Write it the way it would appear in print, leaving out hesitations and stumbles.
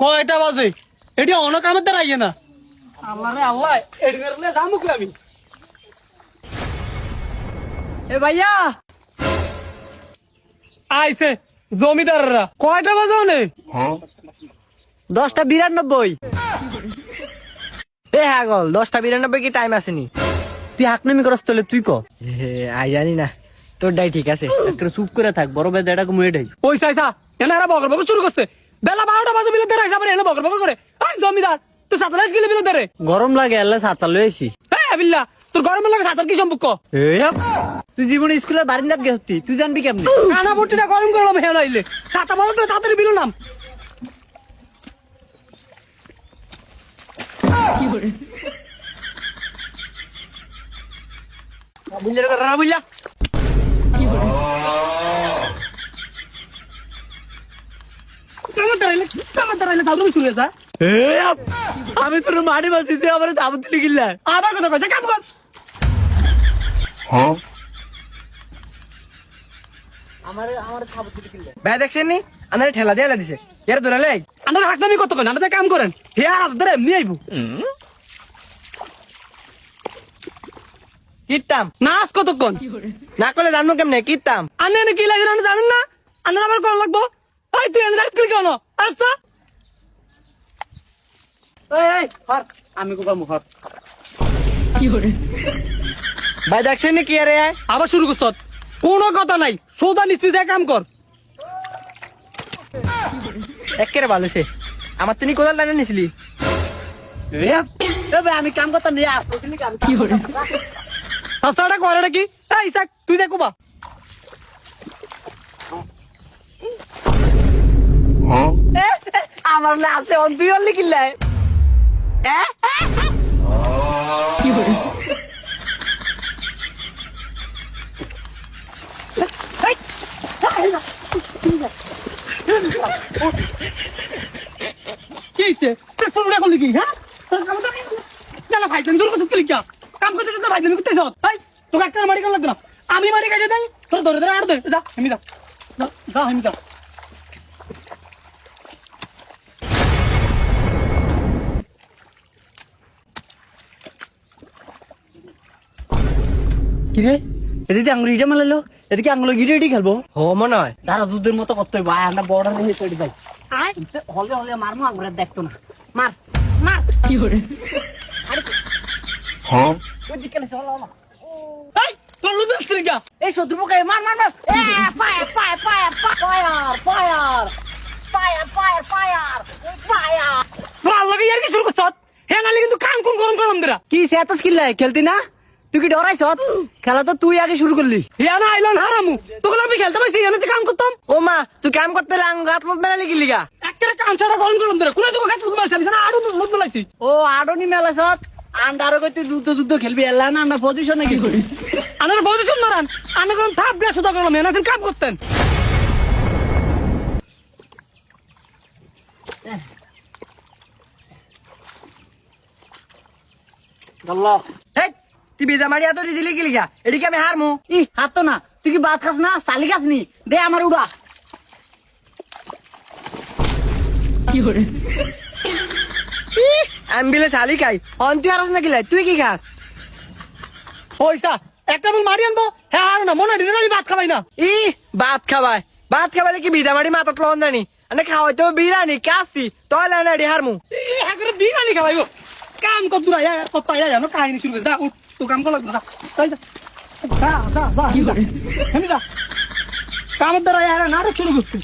কয়টা বাজে? এটি অনেক আমার দ্বারা আইয়ে না। আল্লাহ রে আল্লাহ, এটি দামুক আমি। এ ভাইয়া আইছে জমিদাররা। কয়টা বাজে অনে? 10:92। এ হাগল, 10:92 কি টাইম আসেনি? তুই হাকনামি করস তলে তুই ক। আই জানি না, তোর ডাই ঠিক আছে। একটা চুপ করে থাক, বড় বেদ এটা কমে এটাই। ওই সাইসা এনারা বগর বগর শুরু করছে। বেলা 12টা বাজে বিলে ধরে আইসা এনে বগর বগর করে। আই জমিদার তুই সাতালাইশ গেলে বিলে ধরে। গরম লাগে, আল্লাহ ছাতা লইছি। এই আবিল্লা, তোর গরমের লাগে সাতার কি সম্পর্ক? তুই জীবনে স্কুলের বারিন্দাত গেছতি, তুই জানবি কেমনে? কানা বটিটা গরম করলাম হেলা আইলে। সাতা বড় তো তাড়াতাড়ি বিলো নাম। বুঝলে রে রানা বুঝলা? আমি তোর মাটি বাঁচিয়েছি, আমার দাম তুলে গিল্লা। আবার কথা কইছে, কাম কর। ভাই দেখছেন নি, আমার ঠেলা দিয়ে দিছে। এর ধরালে আমরা হাকনামি কত কেন? আমরা কাম করেন। হে আর ধরে এমনি আইবো। কিতাম নাচ কতক্ষণ? না করলে জানবো কেমনে? কিতাম আনে এনে কি লাগে জানেন না? আনে আবার কল লাগবো। এই তুই এনে তুই কেন? আচ্ছা আমি কোকা মুখ ভাই দেখছেন নি কি আরে? আবার শুরু করছ। কোনো কথা নাই, সৌদা নিশ্চিত কাম কর। একেবারে ভালো সে। আমার তিনি কোদাল টানে নিছিলি? আমি কাম করতাম নিয়ে আসবো কি করে? রাস্তাটা করে কি? এই ইসাক তুই দেখো বা। আমার না আছে অন তুই অনলি কিল্লাই। কি করে? কি হইছে? তুই ফোন করলি কি? হ্যাঁ না ভাই তুমি জোর করছিস কি লিখা? কাম করতে ভাই তুমি করতেছ। এই তোকে একটা মারি কাল লাগবে না। আমি মারি কাটে দেই, তোর ধরে ধরে আর দে। যা আমি যা যা আমি যা। কিরে এদিকে আঙুল ইটা মালালো, এদিকে আঙুল গিরে এটি খেলবো। ও মনে হয় তারা যুদ্ধের মতো করতে হবে। ভাই আমরা বর্ডার হয়ে চলে যাই। হলে হলে মারমো, আঙুল দেখতো না। মার মার কি করে? ওইদিকে চলো না। এই তোর লুজ আসছে কি? এই শত্রু পোকা মার মার মার। Fire fire fire fire fire fire fire fire fire. ভাল লাগে ইয়ার কি শুরু করছ? হে নালে কিন্তু কাম কোন গরম গরম দেরা। কি সে এত স্কিল লাই খেলতি না? তুই কি ডরাইছ? খেলা তো তুই আগে শুরু করলি। ইয়া না আইলন হারামু। তোকে আমি খেলতে পাইছি, এনে কাম করতাম। ও মা, তুই কাম করতে লাং গাত মত মেলা লিখলি গা। একটা কাম ছাড়া গরম গরম দেরা। কোন তোকে গাত মত মারছি না, আড়ু মত মারছি। ও আডনি মেলাছ আন্ডারও কই তুই যুদ্ধ যুদ্ধ খেলবি? এলা না আমরা পজিশনে গেছি। আনার পজিশন মারান। আনা কোন থাপ দিয়া সুদা করলাম, এনা কাম করতেন। আল্লাহ হেই, তুই বেজা মারি এত দিলি কি লিগা? এদিকে আমি হারমু। ই হাত তো না, তুই কি ভাত খাস না? চালি খাস নি? দে আমার উড়া। কি করে? আমি বিলে চালি খাই। অন তুই আরস না কিলাই? তুই কি খাস? পয়সা একটা বল মারি আনবো। হ্যাঁ আর না মনে দিন আমি ভাত খাবাই না। ই ভাত খাবাই, ভাত খাবাইলে কি বিজা মারি মাথাত লন জানি? আনে খাওয়াই তো বিরানি কাশি তই লাইনা ডি হারমু। হ্যাঁ করে বিরিয়ানি খাবাইবো। কাম কর দূরা ইয়া কত ইয়া জানো কাহিনী শুরু করে। দা উঠ তো কাম কর লাগবে। তাই দা দা দা দা। কি করে? আমি দা কামের দ্বারা ইয়া নাটক শুরু করছি।